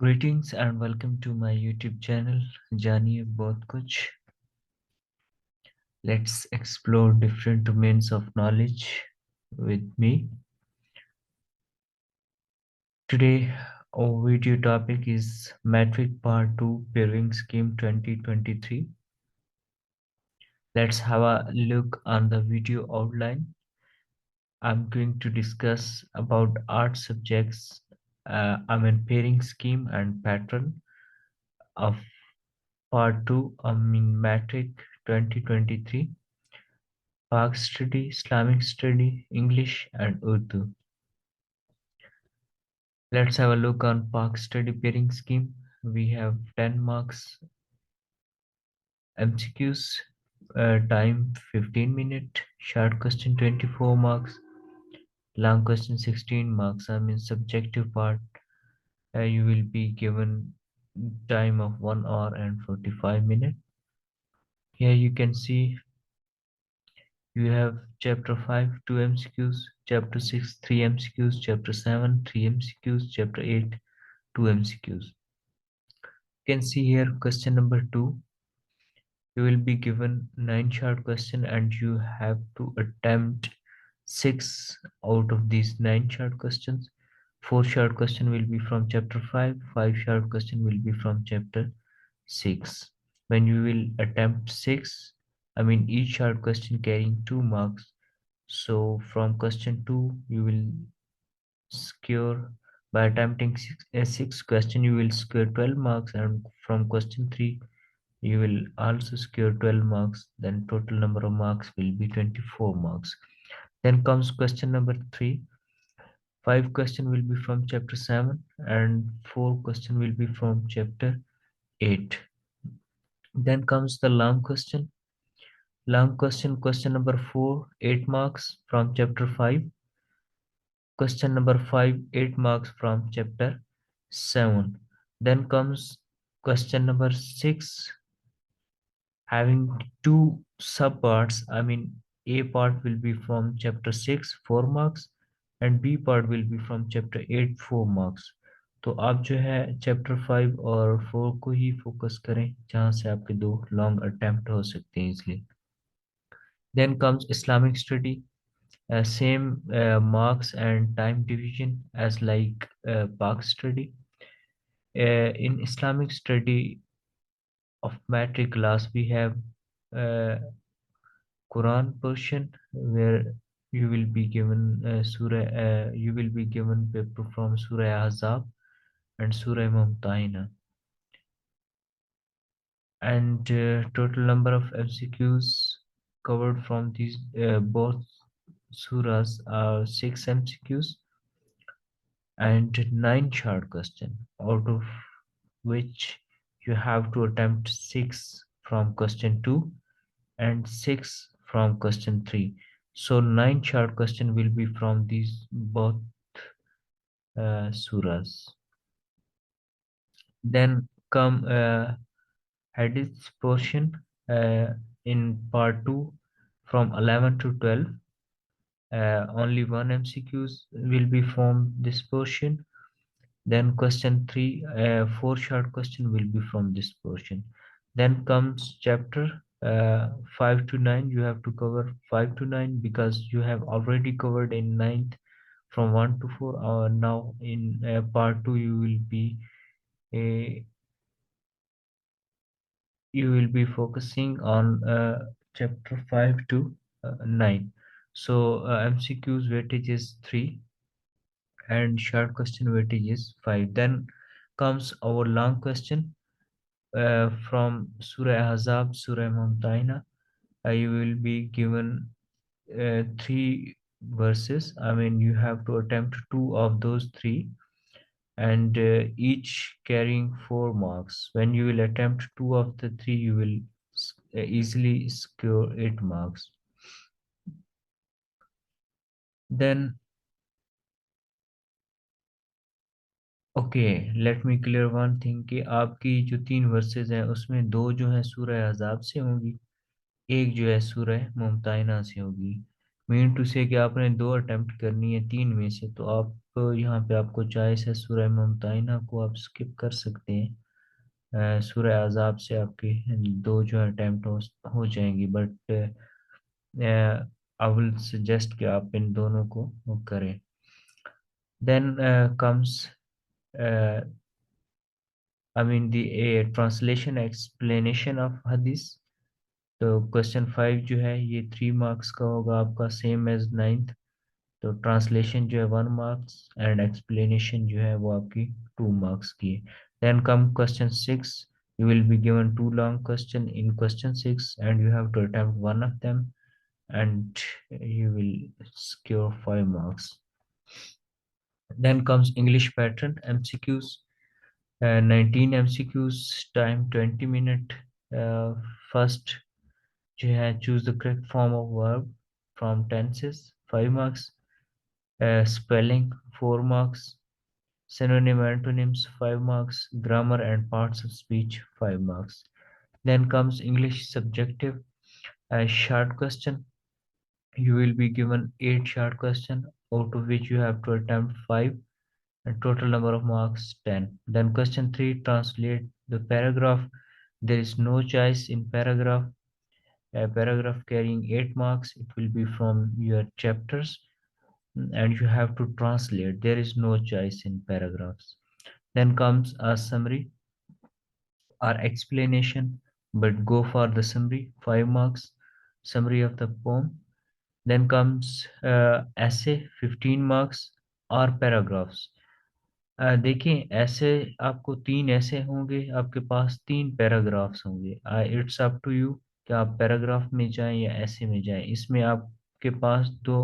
Greetings and welcome to my YouTube channel, Janiay Bht Kuch. Let's explore different domains of knowledge with me. Today, our video topic is Matric Part 2 Pairing Scheme 2023. Let's have a look on the video outline. I'm going to discuss about art subjects, pairing scheme and pattern of Part 2, Matric 2023. Pak Study, Islamic Study, English and Urdu. Let's have a look on Pak Study pairing scheme. We have 10 marks MCQs, time 15 minutes, short question 24 marks, long question 16 marks. Subjective part, you will be given time of 1 hour and 45 minutes. Here you can see you have chapter 5, 2 MCQs, chapter 6, 3 MCQs, chapter 7, 3 MCQs, chapter 8, 2 MCQs. You can see here question number 2. You will be given 9 short questions and you have to attempt 6 out of these 9 short questions. 4 short questions will be from chapter 5, 5 short questions will be from chapter 6. When you will attempt 6, each short question carrying 2 marks. So from question 2, you will score by attempting 6 question, you will score 12 marks, and from question 3, you will also score 12 marks. Then total number of marks will be 24 marks. Then comes question number 3. 5 question will be from chapter 7 and 4 question will be from chapter 8. Then comes the long question. Long question, question number 4, 8 marks from chapter 5. Question number 5, 8 marks from chapter 7. Then comes question number 6, having two subparts. A part will be from chapter 6, 4 marks, and B part will be from chapter 8, 4 marks. तो आप जो है chapter 5 और 4 को ही focus करें, जहां से आपके 2 लॉन्ग अटेम्प्ट हो सकते हैं इसलिए. Then comes Islamic study. Same marks and time division as like Pak study. In Islamic study of Matric class, we have uh, Quran portion where you will be given you will be given paper from Surah Ahzab and Surah Mumtahina. And total number of MCQs covered from these both surahs are 6 MCQs and 9 short questions, out of which you have to attempt 6 from question 2 and 6 from question 3. So 9 short questions will be from these both surahs. Then come hadith portion in part 2 from 11 to 12. Only one MCQs will be from this portion. Then question 3, 4 short question will be from this portion. Then comes chapter 5 to 9. You have to cover 5 to 9 because you have already covered in 9th from 1 to 4. Now in part 2 you will be focusing on chapter 5 to 9. So MCQs weightage is 3 and short question weightage is 5. Then comes our long question from Surah Ahzab, Surah Mumtahina. You will be given 3 verses. You have to attempt 2 of those 3 and each carrying 4 marks. When you will attempt 2 of the 3, you will easily score 8 marks. Then okay, let me clear one thing कि आपकी जो 3 versus हैं उसमें 2 जो हैं सूरह अहज़ाब से होंगी, एक जो है सूरह मुमताहिना से होगी. मीन टू से कि आपने 2 अटेम्प्ट करनी है 3 में से, तो आप यहाँ पे आपको चॉइस है सूरह मुमतहिना को आप स्किप कर सकते हैं। सूरह अज़ाब से आपके 2 जो अटेम्प्ट हो जाएंगी, बट आई विल सजेस्ट कि आप इन दोनों को वो करें। Then comes I mean the translation explanation of Hadith. तो क्वेश्चन 5 जो है ये 3 मार्क्स का होगा आपका, सेम एज 9th। तो ट्रांसलेशन जो है 1 मार्क्स एंड एक्सप्लेनेशन जो है वो आपकी 2 मार्क्स की है। Then come question 6, you will be given 2 long question in question 6 and you have to attempt one of them, and you will secure 5 marks. Then comes English pattern MCQs, 19 MCQs, time 20 minute. First जो है choose the correct form of verb from tenses, 5 marks. Spelling, 4 marks. Synonym antonyms, 5 marks. Grammar and parts of speech, 5 marks. Then comes English subjective, a short question. You will be given 8 short questions, out of which you have to attempt 5, and total number of marks 10. Then question 3, translate the paragraph. There is no choice in paragraph. A paragraph carrying 8 marks, it will be from your chapters, and you have to translate. There is no choice in paragraphs. Then comes a summary or explanation, but go for the summary, 5 marks, summary of the poem. Then comes essay, 15 marks, or paragraphs. देखिए ऐसे आपको 3 ऐसे होंगे, आपके पास 3 paragraphs होंगे। It's up to you कि आप paragraph में जाएं या ऐसे में जाएं। इसमें आपके पास 2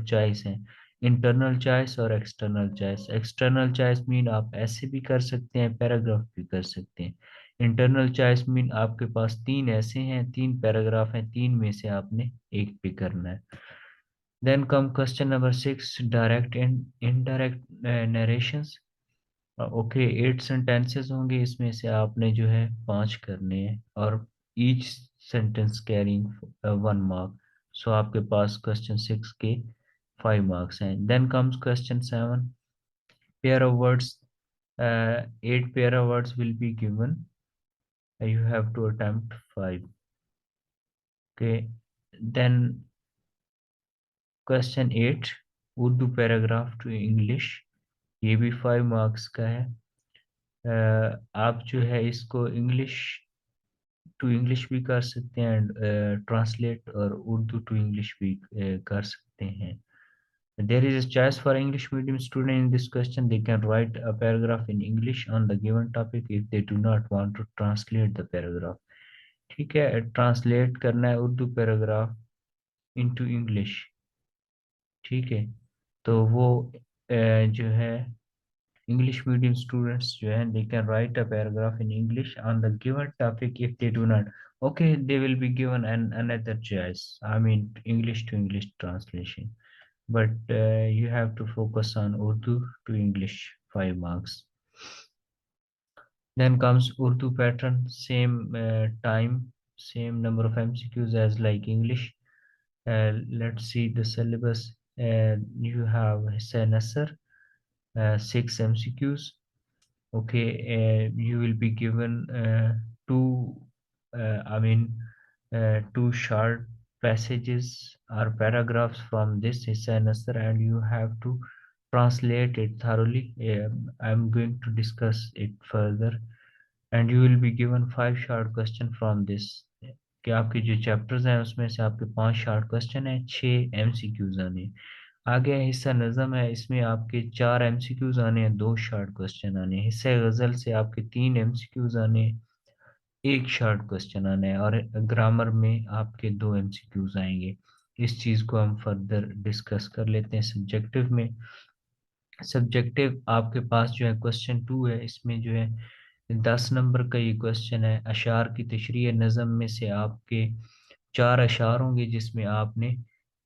चॉइस हैं, इंटरनल चॉइस और external choice. External choice mean आप ऐसे भी कर सकते हैं, पैराग्राफ भी कर सकते हैं। इंटरनल चॉइस मीन आपके पास 3 ऐसे हैं, 3 पैराग्राफ हैं, 3 में से आपने एक पे करना है। Then come question number 6, direct and indirect narrations. Okay 8 sentences होंगे, इसमें से आपने जो है 5 करने हैं, और each sentence carrying 1 mark. So आपके पास क्वेश्चन 6 के 5 मार्क्स हैं। Then comes question 7, pair of words, 8 pair of words will be given, you have to attempt 5. Okay, then question 8, Urdu paragraph to English, ये भी 5 मार्क्स का है। आप जो है इसको इंग्लिश टू इंग्लिश भी कर सकते हैं, एंड ट्रांसलेट और उर्दू टू इंग्लिश भी कर सकते हैं। There is a choice for English medium student in this question. They can write a paragraph in English on the given topic if they do not want to translate the paragraph. ठीक है, translate करना है Urdu paragraph into English. ठीक है, तो वो जो है English medium students जो है they can write a paragraph in English on the given topic. If they do not, okay, they will be given another choice, I mean English to English translation, but you have to focus on Urdu to English, 5 marks. Then comes Urdu pattern, same time, same number of MCQs as like English. Let's see the syllabus. You have Hissa Nasr, 6 MCQs. Okay, you will be given two, I mean, 2 short passages or paragraphs from this Hissa Nasr, and you have to translate it thoroughly. I'm going to discuss it further, and you will be given 5 short question from this, कि आपके जो chapters हैं उसमें से आपके 5 short question हैं, 6 MCQs आने हैं। आगे हिस्सा नज़म है, इसमें आपके 4 एमसीक्यूज आने हैं, 2 शॉर्ट क्वेश्चन आने हैं। हिस्सा गज़ल से आपके 3 एमसीक्यूज आने हैं, 1 शॉर्ट क्वेश्चन आने हैं, और ग्रामर में आपके 2 एमसीक्यूज आएंगे। इस चीज़ को हम फर्दर डिस्कस कर लेते हैं सब्जेक्टिव में। सब्जेक्टिव आपके पास जो है क्वेश्चन 2 है, इसमें जो है 10 नंबर का ये क्वेश्चन है। अशार की तशरीह नज़म में से आपके 4 अशार होंगे, जिसमें आपने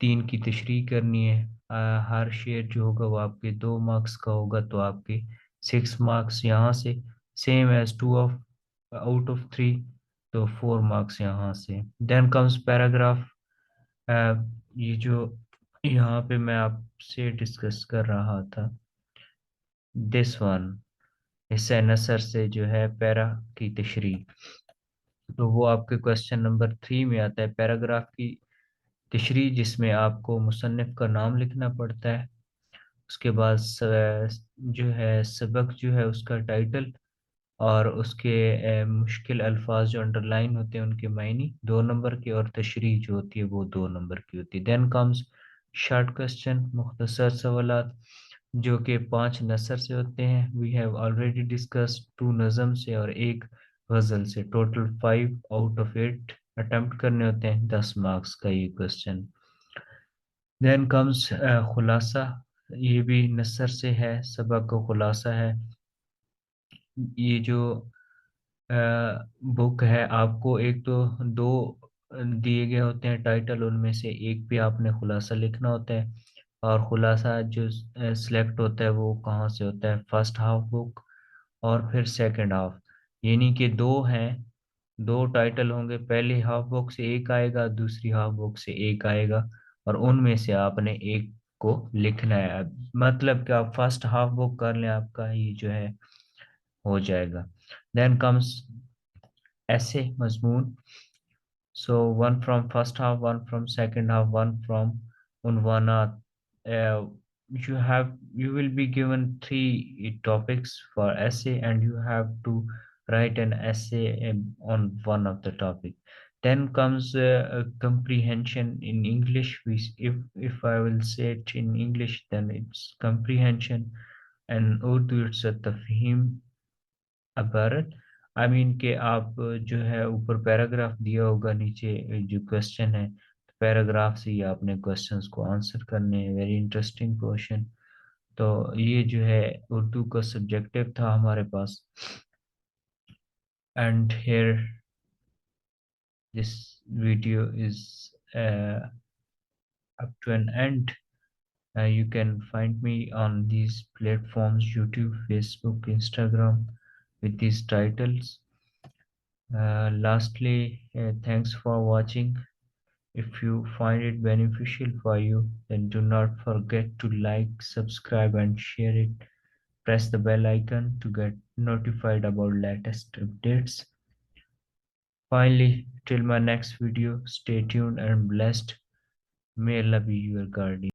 3 की तशरीह करनी है। हर शेर जो होगा वो आपके 2 मार्क्स का होगा, तो आपके 6 मार्क्स यहाँ से, same as 2 of out of 3, तो 4 मार्क्स यहाँ से। देन कम्स पैराग्राफ, ये जो यहाँ पे मैं आपसे डिस्कस कर रहा था दिस वन, हिस्सा नसर से जो है पैरा की तशरीह। तो वो आपके क्वेश्चन नंबर 3 में आता है, पैराग्राफ की तशरीह, जिसमें आपको मुसन्निफ का नाम लिखना पड़ता है। उसके बाद जो है सबक जो है उसका टाइटल, और उसके मुश्किल अल्फाज जो अंडरलाइन होते हैं उनके मायने 2 नंबर के, और तशरीह जो होती है वो 2 नंबर की होती है। देन कम्स शॉर्ट क्वेश्चन, मुख्तसर सवालात, जो कि 5 नसर से होते हैं। वी हैव ऑलरेडी डिस्कस्ड 2 नज़म से और एक गज़ल से। टोटल 5 आउट ऑफ 8 अटेम्प्ट करने होते हैं, 10 मार्क्स का ये क्वेश्चन। देन कम्स खुलासा, ये भी नसर से है, सबक का खुलासा है। ये जो बुक है, आपको एक तो दो दिए गए होते हैं टाइटल, उनमें से एक भी आपने खुलासा लिखना होता है। और खुलासा जो सिलेक्ट होता है वो कहाँ से होता है, फर्स्ट हाफ बुक और फिर सेकंड हाफ, यानी कि दो हैं, 2 टाइटल होंगे, पहली हाफ बुक से एक आएगा, दूसरी हाफ बुक से एक आएगा, और उनमें से आपने एक को लिखना है। मतलब कि आप फर्स्ट हाफ बुक कर लें, आपका ये जो है हो जाएगा। देन कम्स ऐसे मजमून, so one from first half, one from second half, one from unwanat. Uh, you will be given 3 topics for essay, and you have to write an essay on one of the topic. Then comes comprehension in English. If I will say it in English, then it's comprehension, and Urdu it's a tafhim अबारत। I mean कि आप जो है ऊपर paragraph दिया होगा, नीचे जो क्वेश्चन है, तो पैराग्राफ से ही आपने क्वेश्चंस को आंसर करने हैं। Very interesting question. तो ये जो है उर्दू का सब्जेक्टिव था हमारे पास। And here this video is up to an end. You can find me on these platforms: YouTube, Facebook, Instagram, with these titles. Lastly, thanks for watching. If you find it beneficial for you, then do not forget to like, subscribe, and share it. Press the bell icon to get notified about latest updates. Finally, till my next video, stay tuned and blessed. May Allah be your guardian.